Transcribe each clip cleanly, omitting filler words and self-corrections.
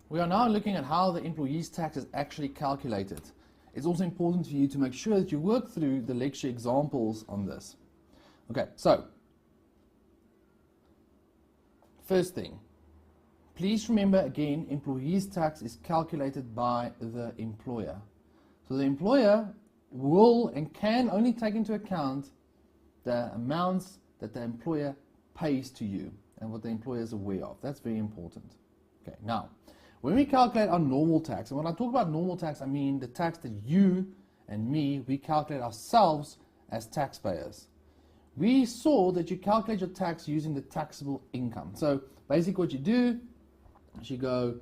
We are now looking at how the employee's tax is actually calculated. It's also important for you to make sure that you work through the lecture examples on this. Okay, so first thing, please remember again, employee's tax is calculated by the employer. So the employer will and can only take into account the amounts that the employer pays to you and what the employer is aware of. That's very important. Okay, now, when we calculate our normal tax, and when I talk about normal tax, I mean the tax that you and me, we calculate ourselves as taxpayers. We saw that you calculate your tax using the taxable income. So basically what you do is you go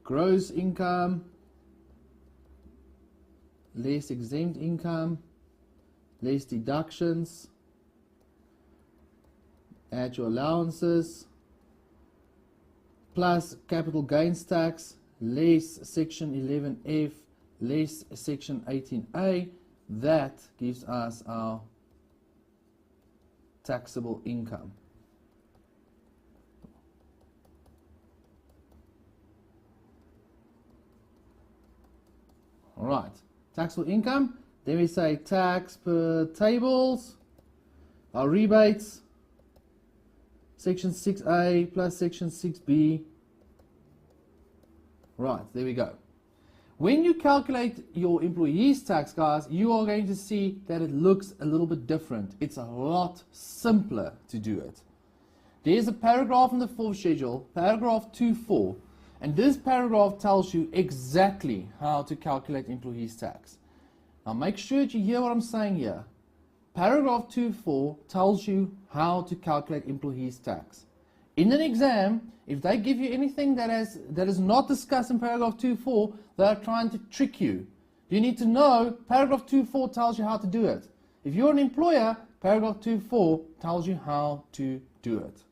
gross income, less exempt income, less deductions, add your allowances, plus capital gains tax, less section 11F, less section 18A. That gives us our taxable income. All right, taxable income. Then we say tax per tables, our rebates, section 6A plus section 6B. Right, there we go. When you calculate your employee's tax, guys, you are going to see that it looks a little bit different. It's a lot simpler to do it. There's a paragraph in the fourth schedule, paragraph 2.4, and this paragraph tells you exactly how to calculate employee's tax. Now make sure that you hear what I'm saying here. Paragraph 2.4 tells you how to calculate employee's tax. In an exam, if they give you anything that is not discussed in paragraph 2.4, they are trying to trick you. You need to know paragraph 2.4 tells you how to do it. If you're an employer, paragraph 2.4 tells you how to do it.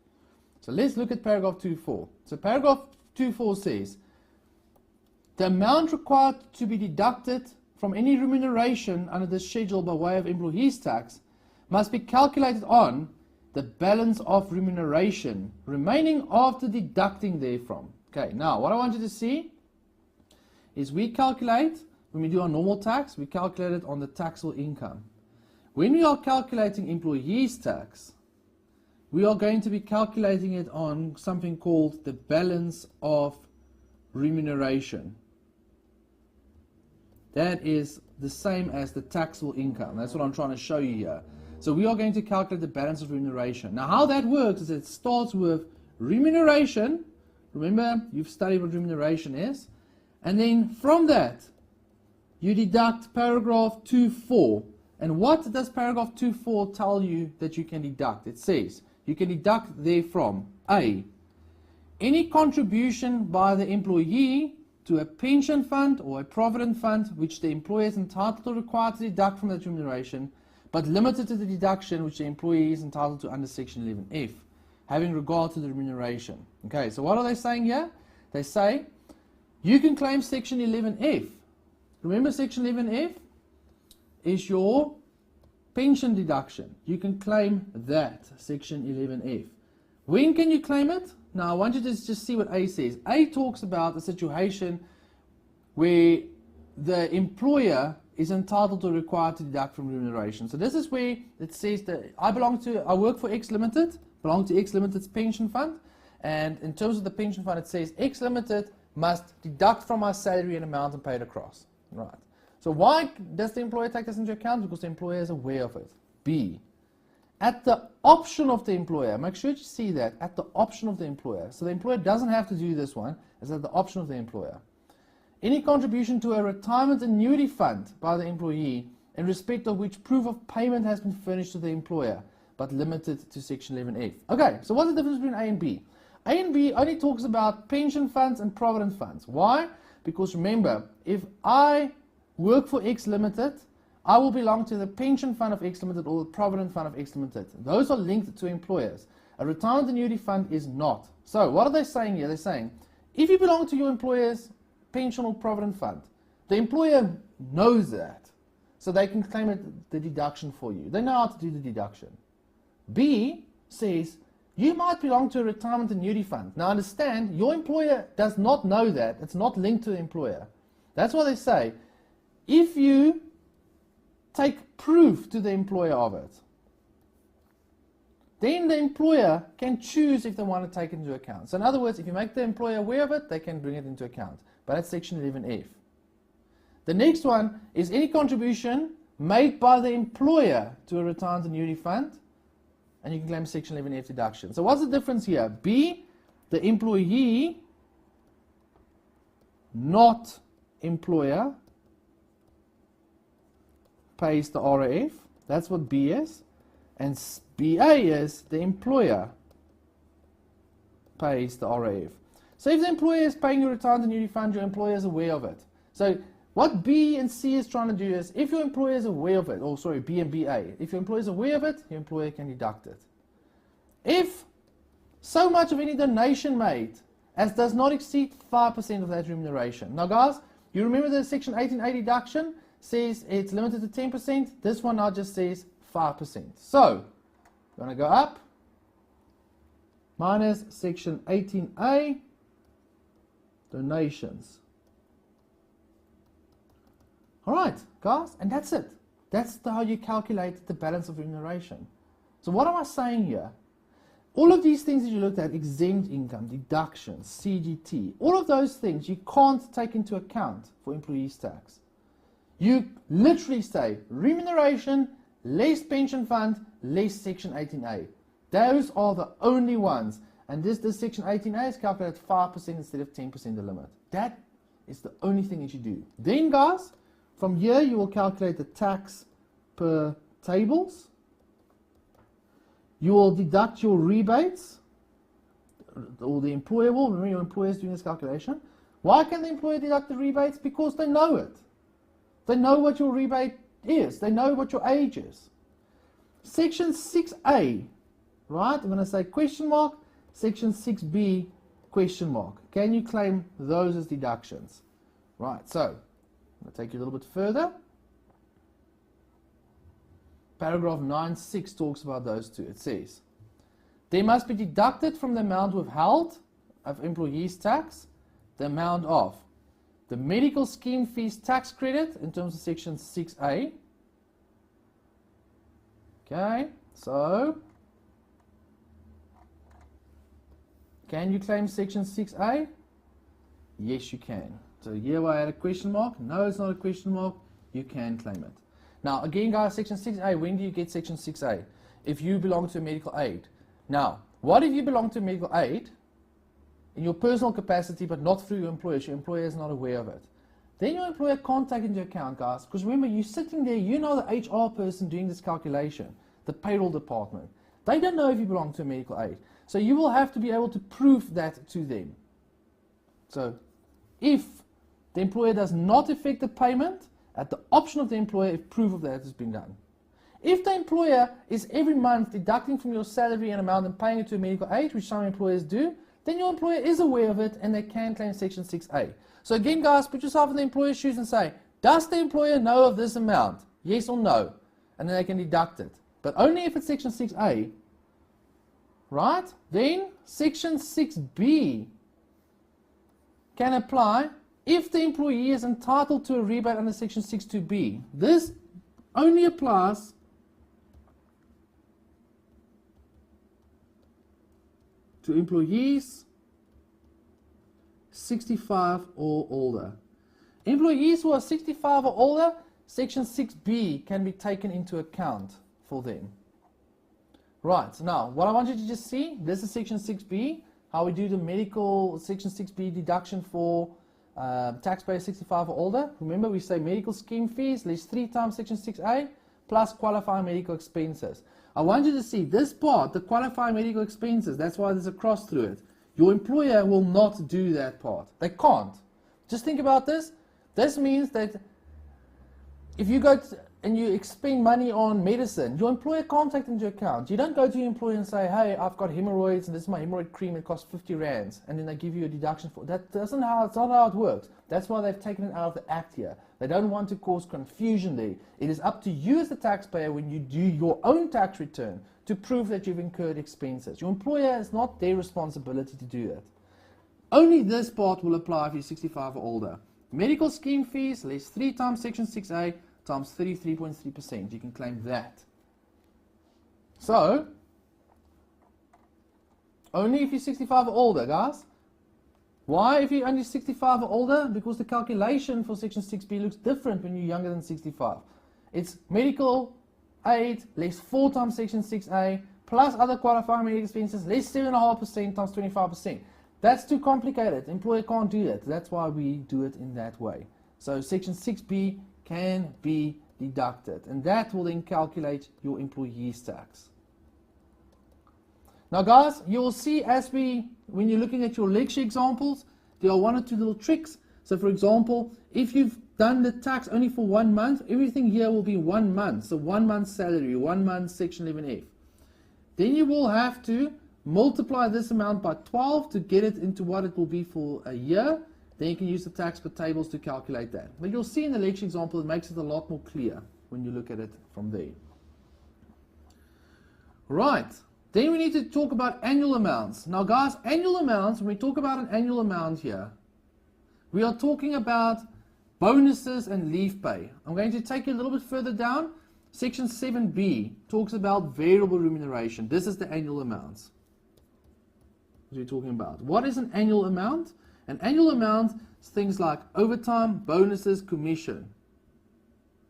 So let's look at paragraph 2.4. So paragraph 2.4 says, the amount required to be deducted from any remuneration under this schedule by way of employee's tax must be calculated on the balance of remuneration remaining after deducting therefrom. Okay, now what I want you to see is we calculate, when we do our normal tax, we calculate it on the taxable income. When we are calculating employee's tax, we are going to be calculating it on something called the balance of remuneration. That is the same as the taxable income. That's what I'm trying to show you here. So we are going to calculate the balance of remuneration. Now how that works is it starts with remuneration. Remember, you've studied what remuneration is. And then from that, you deduct paragraph 2.4. And what does paragraph 2.4 tell you that you can deduct? It says you can deduct therefrom A, any contribution by the employee to a pension fund or a provident fund which the employer is entitled or required to deduct from that remuneration, but limited to the deduction which the employee is entitled to under section 11F, having regard to the remuneration. Okay, so what are they saying here? They say you can claim section 11F. Remember, section 11F is your pension deduction. You can claim that, section 11F. When can you claim it? Now I want you to just see what A says. A talks about a situation where the employer is entitled or required to deduct from remuneration. So this is where it says that I work for X Limited, belong to X Limited's pension fund, and in terms of the pension fund it says X Limited must deduct from my salary an amount and pay it across. Right. So why does the employer take this into account? Because the employer is aware of it. B, at the option of the employer, make sure you see that, at the option of the employer. So the employer doesn't have to do this one, it's at the option of the employer. Any contribution to a retirement annuity fund by the employee in respect of which proof of payment has been furnished to the employer, but limited to section 11F. Okay, so what's the difference between A and B? A and B only talks about pension funds and provident funds. Why? Because remember, if I work for X Limited, I will belong to the pension fund of X Limited or the provident fund of X Limited. Those are linked to employers. A retirement annuity fund is not. So what are they saying here? They're saying, if you belong to your employer's pension or provident fund, the employer knows that. So they can claim the deduction for you. They know how to do the deduction. B says, you might belong to a retirement annuity fund. Now understand, your employer does not know that. It's not linked to the employer. That's why they say, if you take proof to the employer of it, then the employer can choose if they want to take it into account. So in other words, if you make the employer aware of it, they can bring it into account. But that's section 11F. The next one is any contribution made by the employer to a retirement annuity fund, and you can claim section 11F deduction. So what's the difference here? B, the employee, not employer, pays the RAF. That's what B is. And BA is the employer pays the RAF. So if the employer is paying your retirement annuity fund, your employer is aware of it. So what B and C is trying to do is, if your employer is aware of it, or sorry, B and BA, if your employer is aware of it, your employer can deduct it. If so much of any donation made as does not exceed 5% of that remuneration. Now guys, you remember the section 18A deduction says it's limited to 10%. This one now just says 5%. So, we're going to go up, minus section 18A, donations. Alright, guys, and that's it. That's how you calculate the balance of remuneration. So what am I saying here? All of these things that you looked at, exempt income, deductions, CGT, all of those things you can't take into account for employees' tax. You literally say remuneration, less pension fund, less section 18A. Those are the only ones. And this section 18A is calculated 5% instead of 10% the limit. That is the only thing that you do. Then guys, from here you will calculate the tax per tables. You will deduct your rebates, or the employer will. Remember, your employer is doing this calculation. Why can the employer deduct the rebates? Because they know it. They know what your rebate is. They know what your age is. Section 6A, right? I'm going to say question mark. Section 6B, question mark. Can you claim those as deductions? Right, so I'm going to take you a little bit further. Paragraph 9.6 talks about those two. It says, they must be deducted from the amount withheld of employees' tax, the amount of the medical scheme fees tax credit in terms of section 6A. Okay, so can you claim section 6A? Yes, you can. So here I had a question mark. No, it's not a question mark. You can claim it. Now, again, guys, section 6A, when do you get section 6A? If you belong to a medical aid. Now, what if you belong to a medical aid in your personal capacity, but not through your employer? Your employer is not aware of it. Then your employer can't take into account, guys, because remember, you're sitting there, you know the HR person doing this calculation, the payroll department. They don't know if you belong to a medical aid. So you will have to be able to prove that to them. So, if the employer does not effect the payment, at the option of the employer, if proof of that has been done. If the employer is every month deducting from your salary an amount and paying it to a medical aid, which some employers do, then your employer is aware of it and they can claim section 6A. So again, guys, put yourself in the employer's shoes and say, does the employer know of this amount? Yes or no? And then they can deduct it. But only if it's section 6A, right? Then section 6B can apply if the employee is entitled to a rebate under section 62B. This only applies to employees 65 or older. Employees who are 65 or older, section 6B can be taken into account for them. Right, now what I want you to just see, this is section 6B, how we do the medical section 6B deduction for taxpayers 65 or older. Remember, we say medical scheme fees less 3 times section 6A plus qualifying medical expenses. I want you to see this part, the qualifying medical expenses. That's why there's a cross through it. Your employer will not do that part. They can't. Just think about this. This means that if you go and you expend money on medicine, your employer can't take it into account. You don't go to your employer and say, hey, I've got hemorrhoids and this is my hemorrhoid cream, it costs 50 rands, and then they give you a deduction for that. It's not how it works. That's why they've taken it out of the act here. They don't want to cause confusion there. It is up to you as the taxpayer when you do your own tax return to prove that you've incurred expenses. Your employer is not their responsibility to do that. Only this part will apply if you're 65 or older. Medical scheme fees, less 3 times Section 6A times 33.3%. You can claim that. So, only if you're 65 or older, guys. Why if you're only 65 or older? Because the calculation for Section 6B looks different when you're younger than 65. It's medical aid, less 4 times Section 6A, plus other qualifying medical expenses, less 7.5% times 25%. That's too complicated. The employer can't do that. That's why we do it in that way. So Section 6B can be deducted, and that will then calculate your employee's tax. Now guys, you will see when you're looking at your lecture examples, there are 1 or 2 little tricks. So for example, if you've done the tax only for 1 month, everything here will be 1 month. So 1 month's salary, 1 month Section 11F. Then you will have to multiply this amount by 12 to get it into what it will be for a year. Then you can use the tax per tables to calculate that. But you'll see in the lecture example, it makes it a lot more clear when you look at it from there. Right. Then we need to talk about annual amounts. Now guys, annual amounts, when we talk about an annual amount here, we are talking about bonuses and leave pay. I'm going to take you a little bit further down. Section 7B talks about variable remuneration. This is the annual amounts we're talking about. What is an annual amount? An annual amount is things like overtime, bonuses, commission.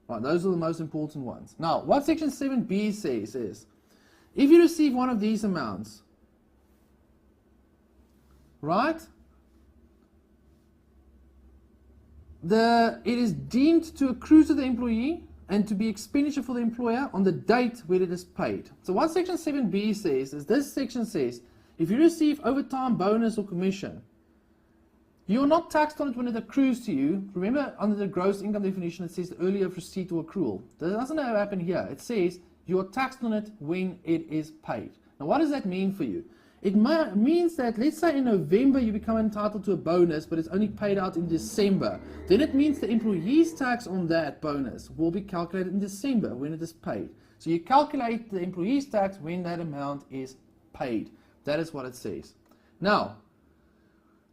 Right, those are the most important ones. Now, what Section 7B says is, if you receive one of these amounts, right, it is deemed to accrue to the employee and to be expenditure for the employer on the date when it is paid. So what Section 7B says is, this section says, if you receive overtime, bonus or commission, you are not taxed on it when it accrues to you. Remember, under the gross income definition, it says earlier of receipt or accrual. That doesn't happen here. It says you are taxed on it when it is paid. Now, what does that mean for you? It means that, let's say in November you become entitled to a bonus, but it's only paid out in December. Then it means the employee's tax on that bonus will be calculated in December when it is paid. So you calculate the employee's tax when that amount is paid. That is what it says. Now,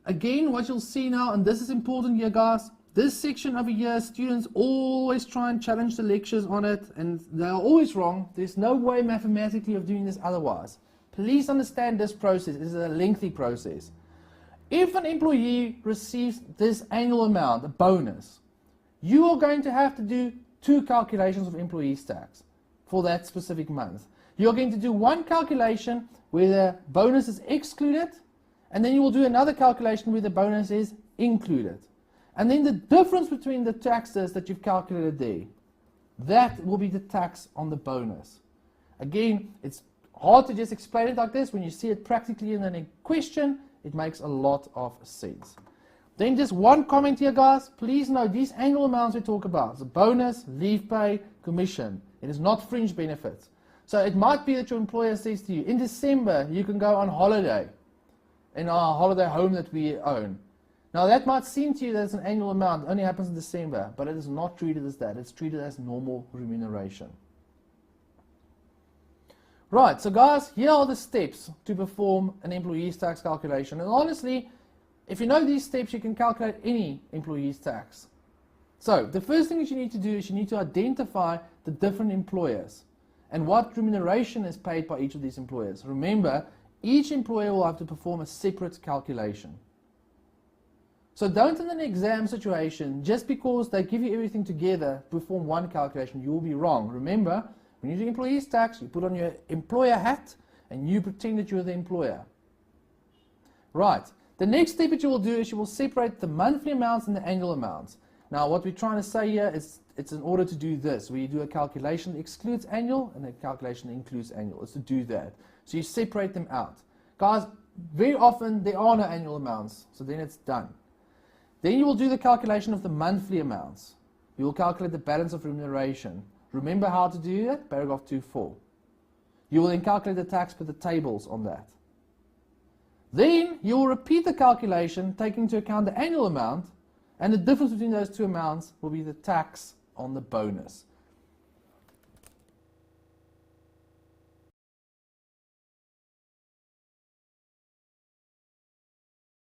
again, what you'll see now, and this is important here, guys, this section over here, students always try and challenge the lectures on it, and they are always wrong. There's no way mathematically of doing this otherwise. Please understand this process. It is a lengthy process. If an employee receives this annual amount, a bonus, you are going to have to do 2 calculations of employee's tax for that specific month. You're going to do one calculation where the bonus is excluded, and then you will do another calculation where the bonus is included. And then the difference between the taxes that you've calculated there, that will be the tax on the bonus. Again, it's hard to just explain it like this. When you see it practically in a question, it makes a lot of sense. Then just one comment here, guys. Please note these annual amounts we talk about, the bonus, leave pay, commission. It is not fringe benefits. So it might be that your employer says to you, in December, you can go on holiday in our holiday home that we own. Now that might seem to you that it's an annual amount, it only happens in December, but it is not treated as that. It's treated as normal remuneration. Right, so guys, here are the steps to perform an employee's tax calculation. And honestly, if you know these steps, you can calculate any employee's tax. So the first thing that you need to do is you need to identify the different employers and what remuneration is paid by each of these employers. Remember, each employer will have to perform a separate calculation. So don't in an exam situation, just because they give you everything together, perform one calculation. You will be wrong. Remember, when you do employee's tax, you put on your employer hat and you pretend that you're the employer. Right. The next step that you will do is you will separate the monthly amounts and the annual amounts. Now what we're trying to say here is it's in order to do this, where you do a calculation that excludes annual and a calculation that includes annual. It's to do that. So you separate them out. Guys, very often there are no annual amounts, so then it's done. Then you will do the calculation of the monthly amounts. You will calculate the balance of remuneration. Remember how to do that? Paragraph 2.4. You will then calculate the tax per the tables on that. Then you will repeat the calculation, taking into account the annual amount, and the difference between those two amounts will be the tax on the bonus.